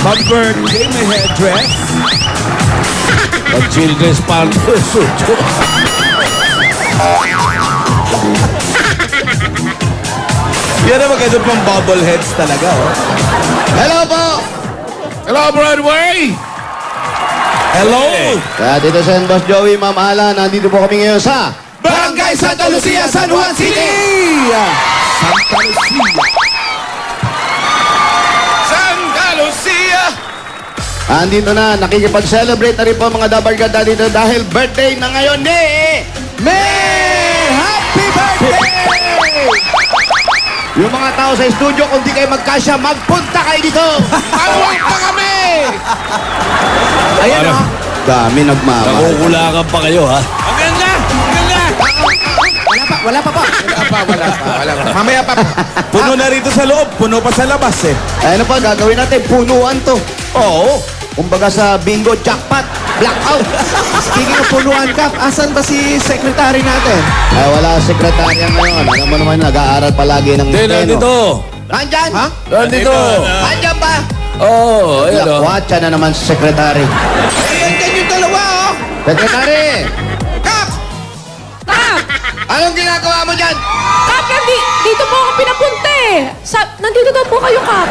Pag-birthday, may headdress. Pag-children's party, suto. Yan ang maganda pang bobbleheads talaga, oh. Hello po! Hello, Broadway! Hello! Kaya dito sa Boss Joey, Ma'am Alan, nandito po kami ngayon sa Barangay Santa Lucia, San Juan City! Santa Lucia. Santa Lucia! Andito na, nakikipag-celebrate na rin po mga Dabargada dito dahil birthday na ngayon ni... May! Happy birthday! Yung mga tao sa studio, kung di kayo magkasya, magpunta kayo dito! Paluwag pa kami! Ayan, oh. Dami nagmamahal. Nakukulakan pa kayo, ha? Ang ganda! Ang ganda! Wala pa. Mamaya pa. Puno na rito sa loob, puno pa sa labas, eh. Ano pa, gagawin natin, punuan to. Oo. Kumbaga sa bingo, jackpot, blackout. Speaking of punuan, Kap, asan ba si secretary natin? Ay, wala sekretarya ngayon. Alam mo naman, nag-aaral palagi ng Hindi, nandito. Nandyan? Ha? Nandito. Nandyan ba? Oo, ayun, oh. Lakwatsa na naman si sekretary. Ayan yung dalawa, oh. Sekretary! Kap! Kap! Anong ginagawa mo dyan? Kap, dito po ako pinapunta eh. Nandito daw po kayo, Kap.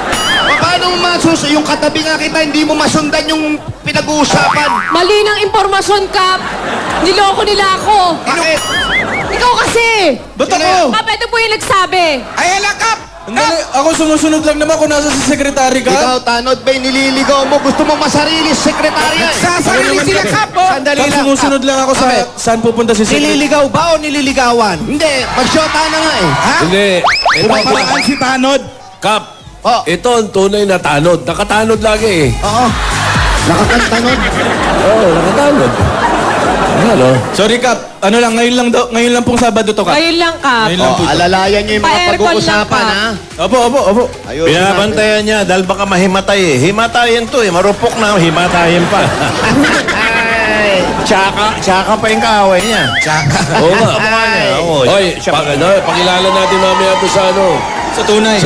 Paano mo masuso? Yung katabi nga kita, hindi mo masundan yung pinag-uusapan. Mali ng impormasyon, Kap. Niloko nila ako. Bakit? Ikaw kasi. Ba't ako? Kap, ito po yung nagsabi. Ay, hala, Kap! Andali, ako sumusunod lang naman kung nasa si secretary ka. Ikaw, Tanod Bay, nililigaw mo. Gusto mo masarili sekretarya. Sasarili sila, Kap, oh. Sandali Kap, lang, sumusunod lang ako sa saan pupunta si secretary. Nililigaw ba o nililigawan? Hindi, mag-shota na nga eh. Ha? Hindi. Ito, Kumaparaan si Tanod. Kap. Oh. Ito ang tunay na tanod. Nakatanod lagi, eh. Oo. Nakakantanod. Oo, nakatanod. Ayan, oh. Sorry, Kap. Ano lang, ngayon lang pong Sabado to, Kap. Ngayon lang, Kap. Ngayon lang po. Alalayan nyo yung mga Pa-aircon pag-uusapan, lang, ha? Opo. Ayun. Pinabantayan niya dahil baka mahimatay eh. Himatayan to eh. Marupok na, himatayan pa. Ay. Tsaka pa yung kaaway niya. Oo nga. Kamukha niya. Oo, Oy, siya pa. pakilala natin mamaya po sa ano. Sa tunay.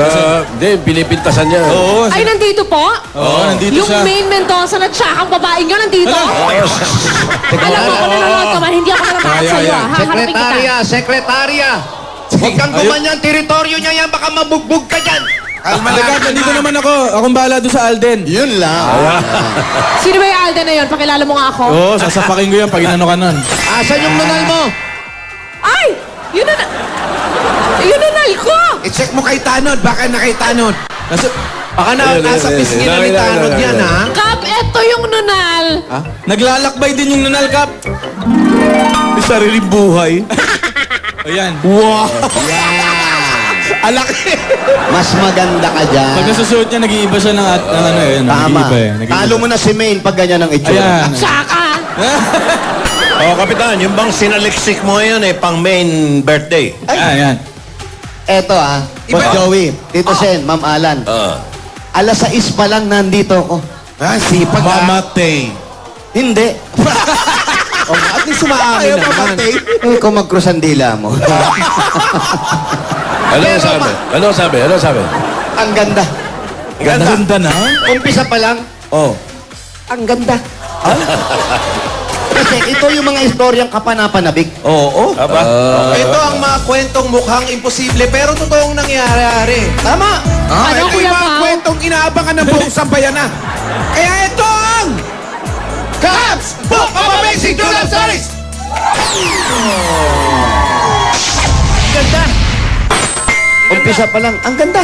Hindi, pinipintasan niya. Oo. Ay, nandito po? Oo, nandito Yung siya. main Mendoza na tsakang babaeng yun, nandito? Alam mo, kung nanonood ka man, hindi ako natatakot sa'yo, ah. Haharapin kita. Sekretarya. Huwag kang gumanyan, teritoryo niya yan, baka mabugbog ka dyan. Kalma lang. Nandito naman ako. Akong bahala doon sa Alden. Yun lang. Sino ba yung Alden na yun? Pakilala mo nga ako. Oo, sasapakin ko yan pag inano ka nun. Asan yung nunal mo? Ay! Yun na Yun na ko! I-check mo kay Tanod, baka na kay Tanod. Baka Ayun, nasa ayun, pisngi na ayun. ni Tanod yan, ha? Kap, eto yung nunal. Naglalakbay din yung nunal, Kap. May sariling buhay. Ayan. Wow! Alaki. Mas maganda ka dyan. Pag nasusuot niya, nag-iiba siya ng ano yun. Tama. Nag-iiba eh. Nag-iiba. Talo mo na si Maine pag ganyan ang itsura. Ayan. Tsaka. Oh, Kapitan, yung bang sinaliksik mo ngayon eh, pang main birthday. Ayan. Eto Boss Joey, Tito Sen, Ma'am Alan. Alas 6 pa lang nandito ako. Sipag, ha? Mamatay. Hindi. O, at least sumaamin naman. Eh, kung mag-cross ang dila mo. Ano sabi? Ano sabi? Ang ganda. Ganda na. Umpisa pa lang, Oh. ang ganda. Kasi ito yung mga istoryang kapanapanabik. Oo. Aba? Ito ang mga kwentong mukhang imposible pero totoong nangyayari. Tama. Ano, ito Kuya yung mga Pao? kwentong inaabangan ng buong sambayan na. Kaya ito ang Caps Book of Amazing True Love Stories! Ganda. Umpisa pa lang, ang ganda.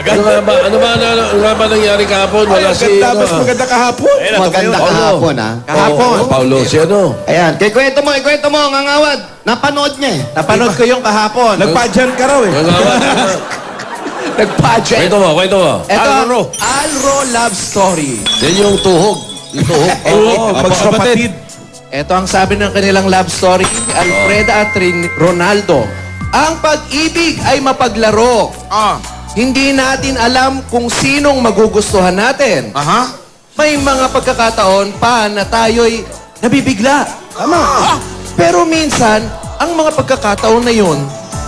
Ano nga ba nangyari kahapon? Wala si... Ganda, mas maganda kahapon. Maganda kahapon, ha? Kahapon. Paulo, si ano? Ayan, ikwento mo, ngangawad. Napanood niya eh. Napanood ko yung kahapon. Nagpadyan ka raw eh. Nag-pageant. Kwento mo. Ito ang Alro Love Story. Yan yung tuhog. Yung tuhog. Oo, magkapatid. Ito ang sabi ng kanilang love story ni Alfreda at Ronaldo. Ang pag-ibig ay mapaglaro. Hindi natin alam kung sinong magugustuhan natin. May mga pagkakataon pa na tayo'y nabibigla. Tama. Pero minsan, ang mga pagkakataon na yun,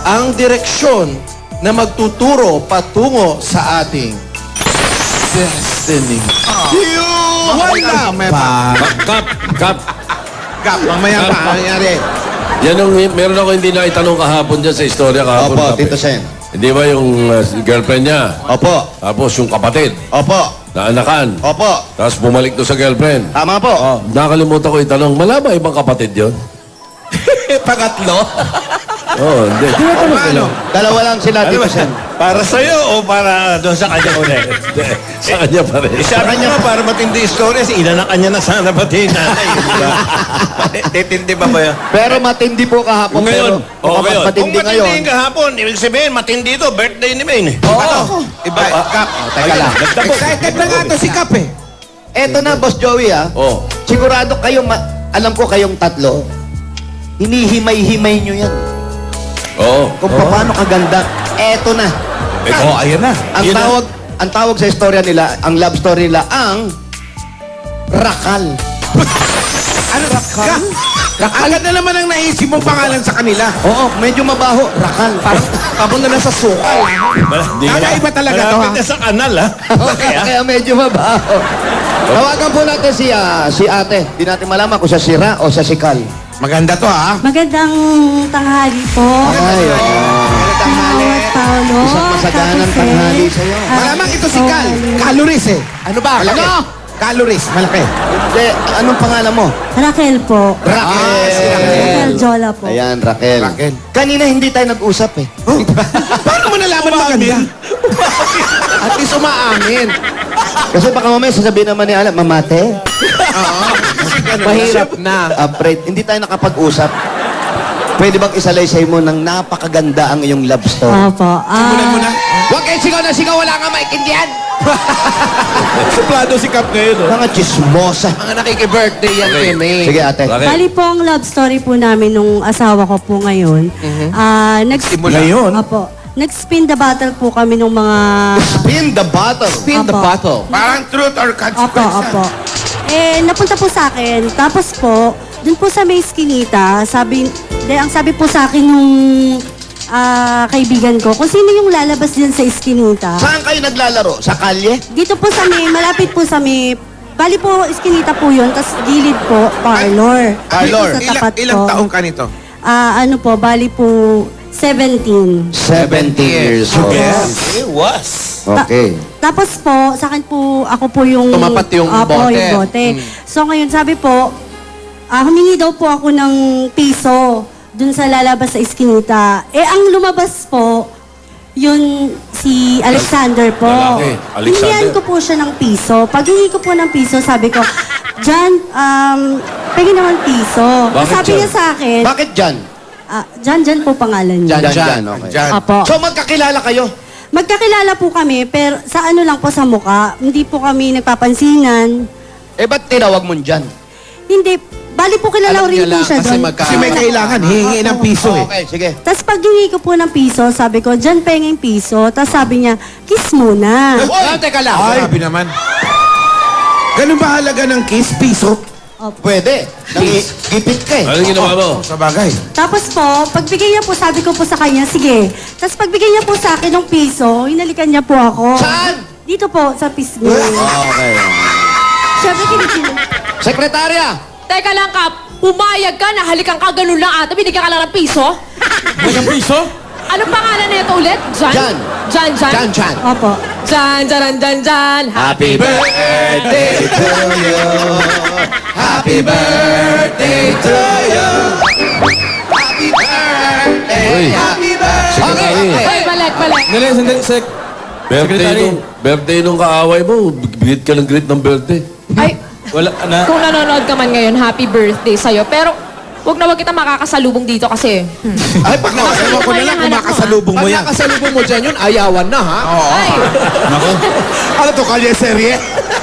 ang direksyon na magtuturo patungo sa ating Destiny. Wala. Kap. Kap, mamaya pa. Ano nangyari? Yan yung, meron ako hindi na itanong kahapon dyan sa istorya kahapon. Opo, Kap, eh. Tito Sen. Hindi ba yung girlfriend niya? Opo. Tapos yung kapatid, Opo. naanakan. Opo. Tapos bumalik to sa girlfriend. Tama po. Oh, nakalimutan ko itanong, malaba ibang kapatid yon? Pangatlo? Oo, hindi. Tinatanong ko lang. Dalawa lang sila, Tito Sen. Para sa'yo o para doon sa kanya ulit? Sa kanya pa rin. Sa kanya para matindi istorya, inanakan niya na sana pati yung nanay. Titindi ba ba yan? Pero matindi po kahapon. Ngayon, pero mukhang ngayon. matindi Kung matindi ngayon. yung kahapon, ibig sabihin, matindi ito, birthday ni Maine. Oo. Iba, Kap. Teka lang. Excited na nga to si Kap eh. Eto na, Boss Joey, ah. Oh. Sigurado kayong, alam ko kayong tatlo, hinihimay-himay nyo yan. Oo. Kung paano kaganda. Eto na. Oh, ayan na. Ang tawag sa istorya nila, ang love story nila, ang Rakal. Ano? Rakal? Agad na naman ang naisip mong pangalan sa kanila. Oo, medyo mabaho. Rakal. Parang papunta na sa sukal. Kakaiba talaga to, ha? Malapit na sa kanal, ha? Kaya medyo mabaho. Tawagan po natin si ate. Di natin malaman kung siya si Ra o siya si Kal. Maganda to, ha? Magandang tanghali po. Ay, Bawat Paolo. Isang masaganang Tapos, tanghali sa'yo. Malamang ito si Kal. Calories eh. Ano ba? Malaki. Ano? Calories, malaki. Hindi, anong pangalan mo? Raquel po. Raquel. si Raquel Jola po. Ayan, Raquel. Raquel. Kanina hindi tayo nag-usap eh. Paano mo nalaman maganda? At least umaamin. Kasi baka mamaya sasabihin naman ni Alan, mamate. Mahirap na. Afraid. Hindi tayo nakapag-usap. Pwede bang isalaysay mo ng napakaganda ang iyong love story? Opo. Simulan mo na. Huwag kayo sigaw na sigaw, wala nga maintindihan. Suplado si Kap ngayon, oh. Mga chismosa. Mga nakiki-birthday yan kay May. Sige, ate. Raquel. Bali po ang love story po namin nung asawa ko po ngayon. Ngayon? Opo. Nag-spin the battle po kami nung mga... Spin the bottle. Spin the Opo. bottle. Parang truth or Opo, consequence. opo. Napunta po sa akin. Tapos po, dun po sa may skinita, ang sabi po sa akin nung kaibigan ko, kung sino yung lalabas dyan sa skinita. Saan kayo naglalaro? Sa kalye? Dito po sa may, malapit po sa may, bali po, skinita po yun, tas gilid po, parlor. Parlor. Dito sa tapat Ilang po. taong ka nito? Ano po, bali po, 17. 17 years old. It was. Okay. Tapos po, sa akin po, ako po yung... Tumapat yung Opo, bote. yung bote. So ngayon, sabi po, humingi daw po ako ng piso dun sa lalabas sa iskinita. Ang lumabas po, yun si Alexander po. Lalaki, Alexander. Hinihan ko po siya ng piso. Pag hingi ko po ng piso, sabi ko, Jan, pegi naman piso. Bakit Sabi Jan? niya sa akin, Bakit dyan? Jan po pangalan niya. Jan. Okay. Diyan. Opo. So magkakilala kayo? Magkakilala po kami, pero sa ano lang po sa muka, hindi po kami nagpapansinan. Ba't tinawag mo dyan? Hindi, bali po kilala Alam rin niya po lang siya kasi doon. Kasi may kailangan, hihingi ng piso eh. Okay, sige. Tapos pag hingi ko po ng piso, sabi ko, dyan pengeng piso. Tapos sabi niya, kiss muna. Teka lang. Grabe naman. Ganun ba halaga ng kiss? Piso? Pwede. Gipit ka eh. Ano ginawa mo? Sa bagay. Tapos po, pagbigay niya po, sabi ko po sa kanya, sige. Tapos pagbigay niya po sa akin ng piso, hinalikan niya po ako. Saan? Dito po, sa pisngi. Okay. Siyempre, kinikilig. Sekretarya! Teka lang, Kap. Pumayag ka na halikan ka, ganun lang ata. Binigyan ka lang ng piso. Walang piso? Anong pangalan na ito ulit? Jan? Jan. Jan. Opo. Jan. Happy birthday to you. Happy birthday to you. Happy birthday. Uy. Happy birthday. Okay. Ay, balik. Dali, sandali, sek. Birthday nung kaaway mo, greet ka ng greet ng birthday. Ay, Wala, na. kung nanonood ka man ngayon, happy birthday sa'yo. Pero, wag na wag kita makakasalubong dito kasi. Ay, pag Ewan ko na lang kung makasalubong mo Pag yan. nakasalubong mo dyan yun, ayawan na ha. Ay, Ano to, kalye serye?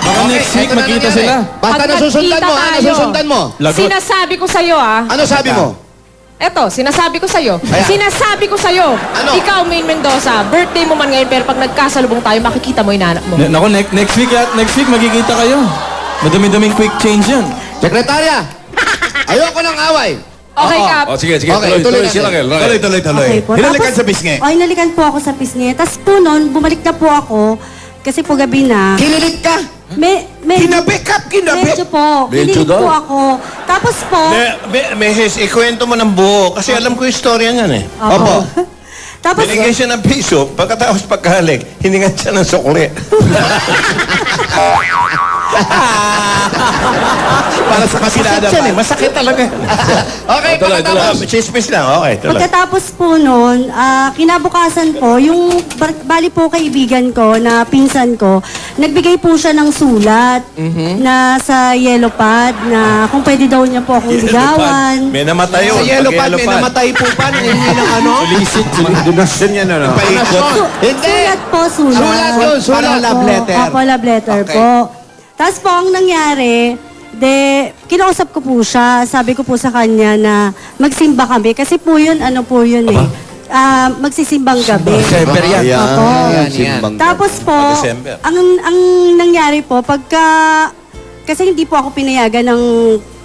Baka next week magkita sila. Basta Pag nasusundan mo, nagkita ha? tayo. Nasusundan mo. sinasabi ko sa'yo Ano sabi mo? Eto, sinasabi ko sa'yo. Ayan. Sinasabi ko sa'yo. Ano? Ikaw, Maine Mendoza, birthday mo man ngayon, pero pag nagkasalubong tayo, makikita mo yung anak mo. Nako, next week magkikita kayo. Madami-daming quick change yan. Sekretarya! Ayoko ng away. Okay, Kap. O sige, Okay, tuloy tuloy si natin. Raquel. Tuloy. Okay po. Hinalikan Tapos- sa bisngi. O, hinalikan po ako sa pisngi. Tapos po noon, bumalik na po ako. Kasi po gabi na. Kinilig ka? Kinabi, Kap, kinabi. Medyo po. Medyo Kinilig daw. po ako. Tapos po, Mehes, ikwento mo ng buo. Kasi alam ko yung istorya niyan eh. Opo. Tapos, Binigyan siya ng piso, pagkatapos pagkahalik, hiningan siya ng sukli. Para sa kasilada Masakit yan eh. pa. Masakit talaga. Okay, Tuloy, pagkatapos. Chismis lang, okay. Tuloy. pagkatapos po nun, kinabukasan po, yung bali po kaibigan ko na pinsan ko, nagbigay po siya ng sulat na sa yellow pad na kung pwede daw niya po akong ligawan. May namatay yun. Sa yellow Pag pad, may namatay po pa. Nangihingi ng ano? Solicit. Donasyon yan, ano? Hindi. Sulat po, sulat. Sulat yun, sulat. Parang love letter. Opo, love letter Okay. po. Tapos po, ang nangyari, kinausap ko po siya. Sabi ko po sa kanya na magsimba kami. Kasi po yun, ano po yun eh. Magsisimbang gabi. December yan. Ayan. Yan, yan. Simbang Tapos po, December. ang nangyari po, kasi hindi po ako pinayagan ng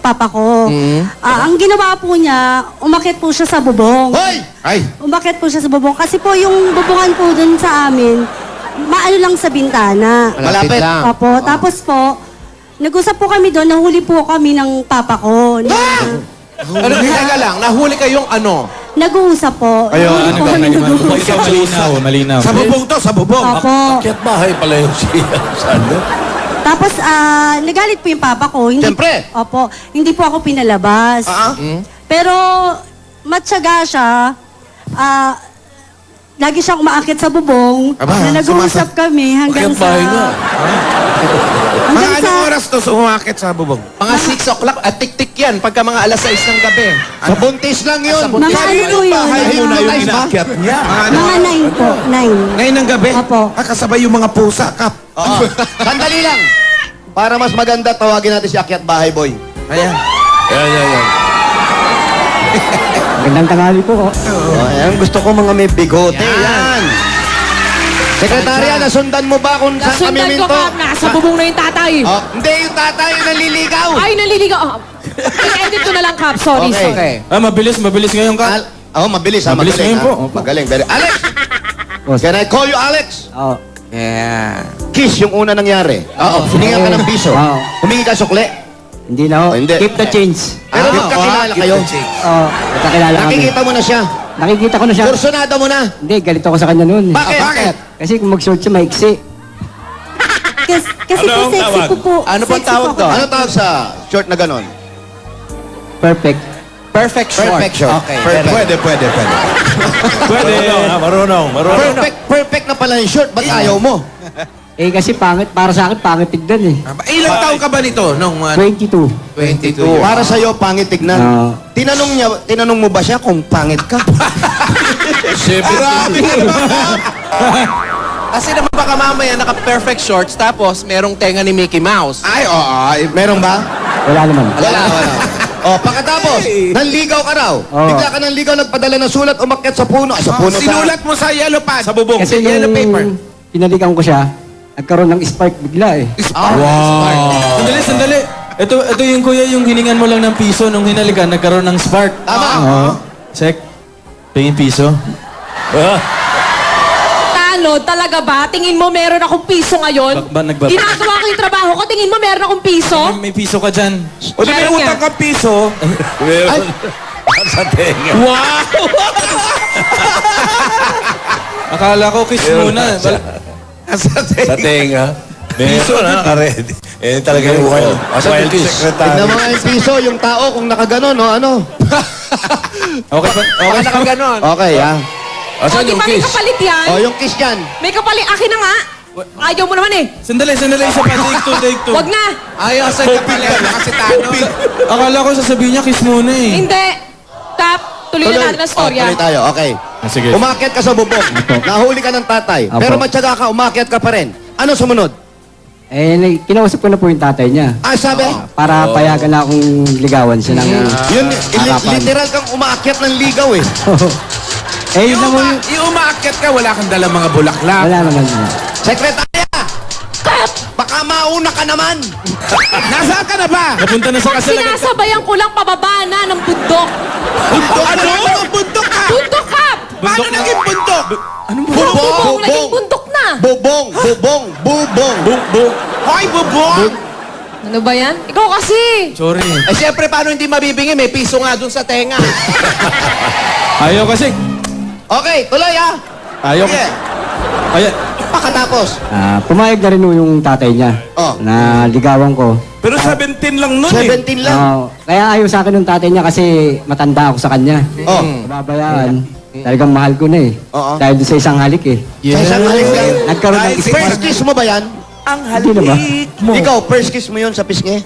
papa ko. Ang ginawa po niya, umakyat po siya sa bubong. Hoy! Ay, Umakyat po siya sa bubong. Kasi po yung bubungan po dun sa amin, maano lang sa bintana. Malapit. lang. Opo. Tapos po, nag-usap po kami doon, nahuli po kami ng papa ko. Ano, teka lang, nahuli kayong ano? Nag-uusap po. Nahuli po kami nag-uusap. Malinaw. sa bubong to, sa bubong. Opo. Akyat bahay pala yung siya. Saan? Tapos, nagalit po yung papa ko. Hindi, Siyempre. Opo. Hindi po ako pinalabas. Pero, matyaga siya. Lagi siyang umaakit sa bubong. Aba, na nag-uusap kami hanggang Akyat sa... bahay nga. Mga Hanggang sa... anong oras to sumakit sa bubong? Mga 6 o'clock at tik-tik yan pagka mga alas 6 ng gabi. Sa buntis lang yun. Mga ano po yun? Bahay mo na yung Mga inaakyat niya. Mga ano? 9 po. 9. Ngayon ng gabi? Opo. Kasabay yung mga pusa, Kap. Oo. Sandali lang. Para mas maganda, tawagin natin si Akyat Bahay Boy. Ayan. Yan. Magandang tanghali po. Ayan, gusto ko mga may bigote. Yan. Sekretarya, nasundan mo ba kung saan kami Nasundan ko, minto? Kap. Nasa bubong na yung tatay. Oh, hindi, yung tatay yung naliligaw. Ay, naliligaw. I-edit ko na lang, Kap. Sorry, Okay. sorry. Mabilis ngayon ka. Mabilis ha, Mabilis magaling ngayon ha. po. Opo. Magaling, very... Alex! Can I call you Alex? Oo. Yeah. Kiss yung una nangyari. Oo. Huminga ka ng piso. Oo. Humingi ka sukle. Hindi na ho. Oh, hindi. Keep the change. Pero magkakilala kayo. Oo. Magkakilala kami. Nakikita mo na siya. Nakikita ko na siya. Kursunada mo na. Hindi, galit ako sa kanya noon. Bakit? Kasi kung mag-short siya, maiksi. Kasi po sexy po po. Ano pang Sexy tawag po doon? ako. Ano tawag sa short na ganon? Perfect. Perfect short. Perfect short. Okay. Perfect. Pwede. Marunong. Perfect na pala yung short. Ba't ayaw mo? Eh kasi pangit, para sa akin pangit tignan eh. Ilang taon ka ba nito? Nung 22. 22. Para sa'yo, pangit tignan. Oo. Tinanong mo ba siya kung pangit ka? Grabe ka naman. Kasi naman baka mamaya naka-perfect shorts tapos merong tenga ni Mickey Mouse. Ay, meron ba? Wala naman. Wala. Pagkatapos, nanligaw ka raw. Oo. Bigla ka nanligaw, nagpadala ng sulat, umakyat sa puno. Sa puno Sinulat mo sa yellow pad. Sa bubong. Kasi Yellow nung paper. pinalikan ko siya, nagkaroon ng spark bigla eh. Sandali. Ito yung kuya, yung hiningan mo lang ng piso nung hinalikan, nagkaroon ng spark. Tama. Oo. Check. Tingin piso. Ano, talaga ba? Tingin mo meron akong piso ngayon? Ba nagbaba? Ginagawa ko yung trabaho ko, tingin mo meron akong piso? May piso ka dyan. O di may Meron utang nga. ka piso. Meron. Sa tenga. Akala ko kiss muna. Sa tenga. Meron na, naka-ready. Eh, talaga yung wild Asan yung kiss? secretary. Tignan mo nga yung piso, yung tao, kung nakaganon, ano? Okay pa. Baka nakaganon. Okay, ha? O, Asan di yung ba may kiss? kapalit yan? Yung kiss yan. May kapalit. Akin na nga. Ayaw mo naman eh. Sandali. Isa pa. Take two. Wag na. Ayaw sa kapalit. Kasi tano. Akala ko sasabihin niya kiss muna eh. Hindi. Kap, tuloy na natin ang storya. Tuloy tayo, okay. Sige. Umakyat ka sa bubong. Nahuli ka ng tatay. Apo. Pero matyaga ka, umakyat ka pa rin. Ano sumunod? Eh, kinausap ko na po yung tatay niya. Sabi? Para payagan na akong ligawan siya ng... Yun, harapan. literal kang umakyat ng ligaw eh. Eh, yun naman Yung umaakyat ka, wala kang dalang mga bulaklak. wala naman. Sekretarya! Baka mauna ka naman! Nasaan ka na ba? Napunta na sa kasal agad. Sinasabayan ko lang pababa na ng bundok. Bundok? Ano? Bundok ka? Bundok, Kap! Paano naging bundok? Bubong, naging bundok na. Bubong! Bubong! Bubong! Buk. Hoy, bubong! Ano ba yan? Ikaw kasi! Sorry. Eh, siyempre, paano hindi mabibingi? May piso nga dun sa tenga. Ayaw kasi. Okay, tuloy ah! Ayaw. Sige, Ayaw. pakatapos. Pumayag na rin yung tatay niya Oh. na ligawan ko. Pero 17 lang nun eh. 17 lang. Kaya ayaw sa akin ng tatay niya kasi matanda ako sa kanya. Oh. Pababayaan. Talagang mahal ko na eh. Oo. Dahil doon sa isang halik eh. Sa isang halik lang. Nagkaroon ng First kiss mo ba yan? Ang Hindi na ba? Ikaw, first kiss mo yun sa pisngi?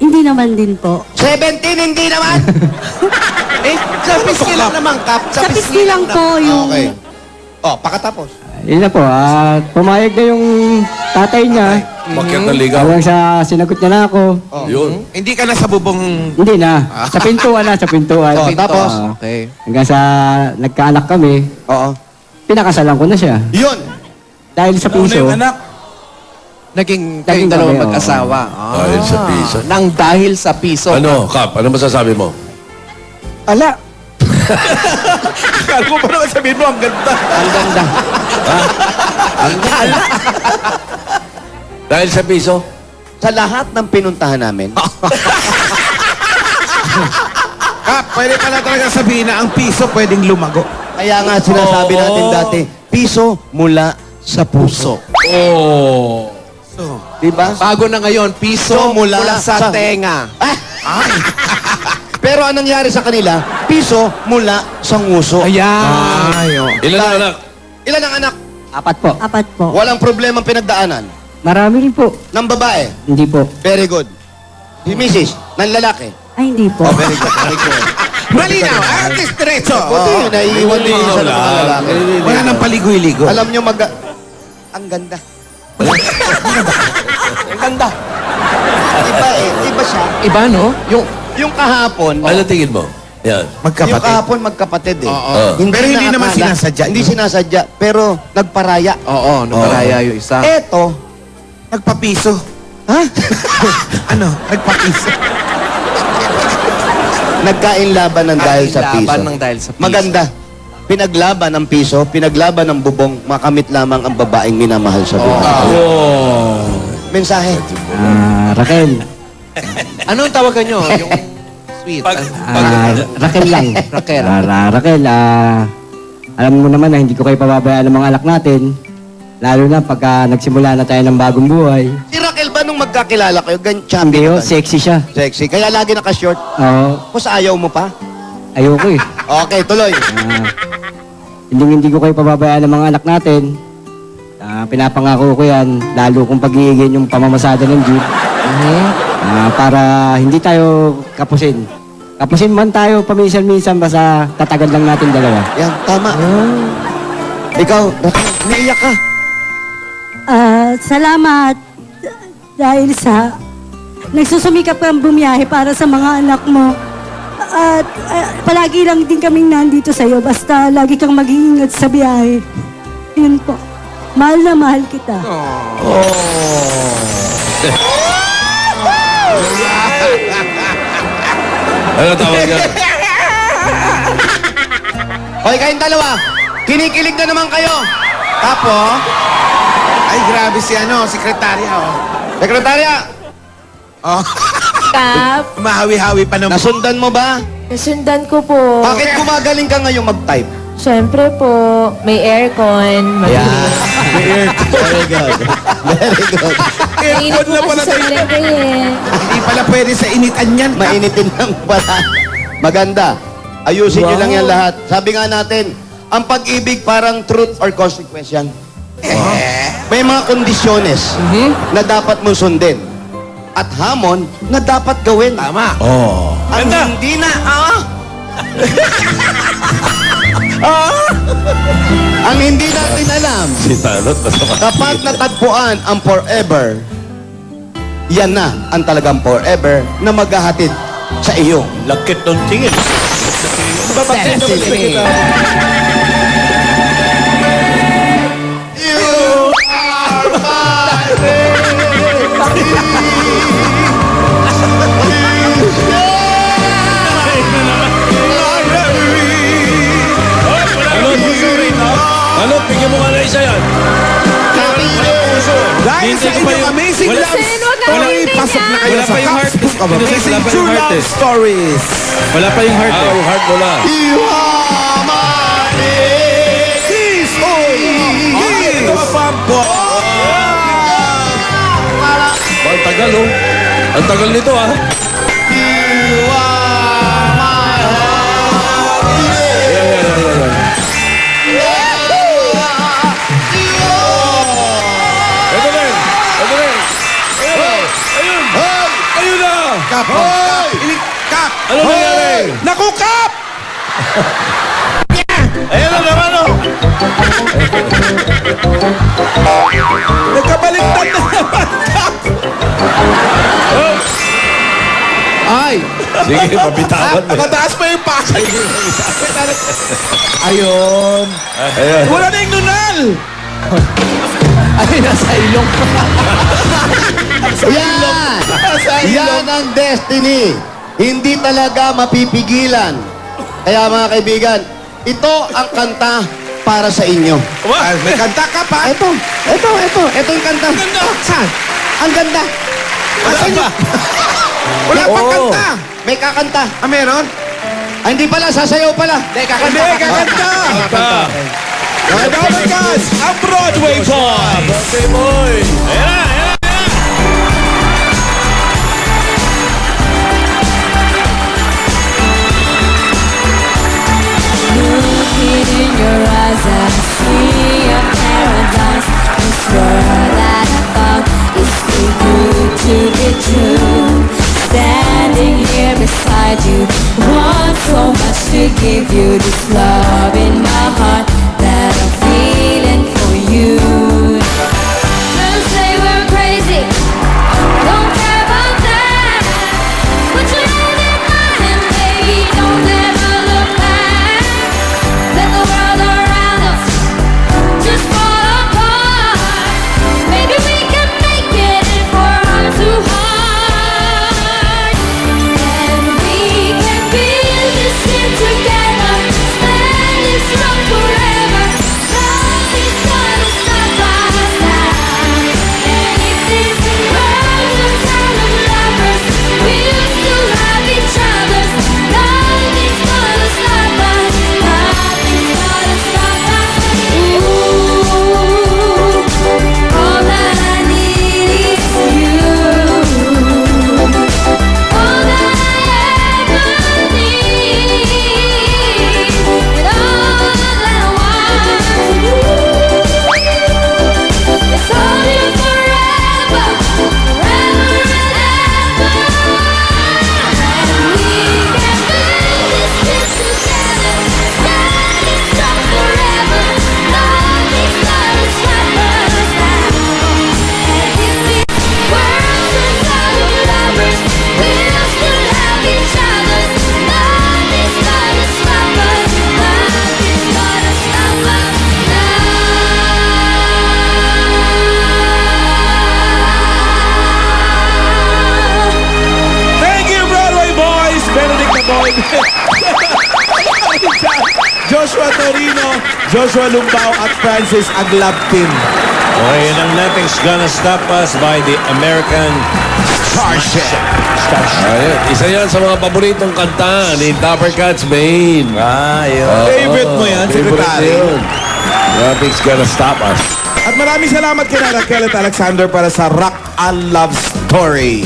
Hindi naman din po. 17, hindi naman! Eh, sa piski lang naman, Kap. Sa pisngi lang po yung... Okay. Oh, pakatapos. Yun na po, pumayag na yung tatay niya. Bakit naligaw? Hanggang sa sinagot niya na ako. Oh. Yun. Hindi ka na sa bubong... Hindi na. Sa pintuan na, sa pintuan. Oh, tapos? Okay. Hanggang sa nagkaanak kami, Oo. pinakasalan ko na siya. Yun! Dahil sa Una piso, yung anak. Naging Naging dalawang kami, mag-asawa. Dahil sa piso. Nang dahil sa piso. Ano, Kap? Ano masasabi mo? ala, Akala ko pa naman sabihin mo, ang ganda. Ang ganda. Dahil sa piso? Sa lahat ng pinuntahan namin, Kap, pwede pala talaga sabihin na ang piso pwedeng lumago. kaya nga sinasabi natin dati, piso mula sa puso. Diba? Bago na ngayon, piso So, mula sa tenga. Pero anong nangyari sa kanila, piso mula sa nguso. Ayan. Ilan ang anak? Ilan ang anak? 4 po. 4 po. Walang problemang pinagdaanan. Marami rin po. Ng babae, Hindi po. very good. Si Mrs., ng lalaki. Ay, hindi po. Very good, very good. Malinaw, artist diretso. Buti, naiiwan din isa ng mga lalaki. Wala nang paligoy-ligo. Alam nyo, ang ganda. Ang ganda. Iba eh, iba siya. Iba, no? Yung kahapon, Ano tingin mo? Yan. yung Magkapatid. kahapon magkapatid eh. Oo. Pero hindi naman nakakala. sinasadya. Hindi sinasadya, pero nagparaya. Oo, naparaya yung isa. Eto, Nagpapiso. ha? Ano? Nagpapiso. Nagkainlaban ng dahil sa piso. Laban ng dahil sa piso. Maganda. Pinaglaban ng piso, pinaglaban ng bubong, makamit lamang ang babaeng minamahal sa buhay. Mensahe. Raquel. Anong tawagan nyo? Yung sweet. Raquel lang. Raquel. Raquel, alam mo naman na hindi ko kayo pababayaan ng mga anak natin. Lalo na pagka nagsimula na tayo ng bagong buhay. Si Raquel ba nung magkakilala kayo, Hindi champion ho, na ba? sexy siya. Sexy. Kaya lagi naka-short. Oo, Kung ayaw mo pa. ayoko eh. Okay, tuloy. Hindi ko kayo pababayaan ng mga anak natin. Pinapangako ko yan, lalo kung pag-iigin yung pamamasada ng jeep. Para hindi tayo kapusin. Kapusin man tayo paminsan-minsan, basta tatagal lang natin dalawa. Yan, tama. Ikaw, Raquel, naiyak ka. Salamat dahil sa nagsusumikap kang bumiyahe para sa mga anak mo. At palagi lang din kaming nandito sa'yo. Basta lagi kang mag-iingat sa biyahe. Yun po. Mahal na mahal kita. Ano tawag yan? Hoy, kayong dalawa. Kinikilig na naman kayo. Tapo. Ay, grabe si sekretarya, oh. Sekretarya, Oh, Kap, mahawi-hawi pa naman. nasundan mo ba? nasundan ko po. Bakit gumagaling ka ngayong mag-type? Siyempre po, may aircon. Very good. Very good. Mainit po na kasi pala sa tayo. palengke eh. Hindi pala pwede sa initan yan. Mainitin lang pala. Maganda. Ayusin nyo lang yan lahat. Sabi nga natin, ang pag-ibig parang truth or consequence yan. May mga kondisyones na dapat mong sundin. At hamon na dapat gawin. Tama. Oh. Ang hindi na, ang hindi natin alam, Si Tanot, masama. kapag natagpuan ang forever, yan na ang talagang forever na maghahatid sa iyo. Lakit ng tingin. Destiny. Ano, bigyan mo nga na isa yan. Hinihintay ko pa yung... Amazing Wala- Love Sin, wag na Story. ganyan. Pasok na kayo Wala sa pa yung heart. Kapsbook of Wala Amazing pa yung True heart Love eh. Stories. Wala pa yung heart eh. Yung heart mo na. Kiss! Oy! Kiss! Ito ang fan ko. Ang tagal, oh. Ang tagal nito, ah. Ito rin. Ito rin. Ayun. Ayun na. Kap! Kap! Ano nangyari? Naku, Kap! Ayun na naman, oh. Nagkabaliktad na naman, Kap! Ay! Sige, pabitawan mo. Mataas pa yung pasa. Ayun! Ayun. Wala na yung nunal! Ay, nasa ilong. Yan! Yan ang destiny. Hindi talaga mapipigilan. Kaya mga kaibigan, ito ang kanta para sa inyo. Ay, may kanta ka pa. Ito yung kanta. Ganda. Saan? Ang ganda. Wala pa. Wala pang kanta. May kakanta. Ah, meron? Ah, hindi pala, sasayaw pala. Hindi, kakanta. Hindi, kakanta. Mga Dabarkas, ang Broadway Boys. Birthday boy. Ayan na, ayan na. Looking in your eyes, I see a paradise. This world that I thought is too good to be true. Standing here beside you, want so much to give you this love in my heart that I'm feeling for you. Some say we're crazy, I don't care about that. Put your hand in mine and baby, don't ever look back. Let the world around us just fall apart. Maybe we can make it if we're on too hard. And we can build this ship together, standing strong forever. Nothing's gonna stop us now. And if this world's a town of lovers, we'll still have each other. Nothing's gonna stop us. Nothing's gonna stop us. Ooh, all that I need is you. All that I ever need, and all that I want. It's all you forever, forever and ever. And we can build this ship together, standing strong forever. Nothing's gonna stop us now. And if this world's a town of lovers, we'll still have each other. Nothing's gonna stop us. Nothing's gonna stop us now. Thank you, Broadway Boys! Benedict na boy. Joshua Torino, Joshua Lumbao at Francis Aglabtin. Okay, yun ang Nothing's Gonna Stop Us by the American Starship. Ayun. Isa yan sa mga paboritong kanta ni Dapper Cats, Maine. Ah, yun. Favorite mo yan, Favorite Secretary? yun. Nothing's gonna stop us. At maraming salamat kina Raquel at Alexander para sa Rock and Love Story.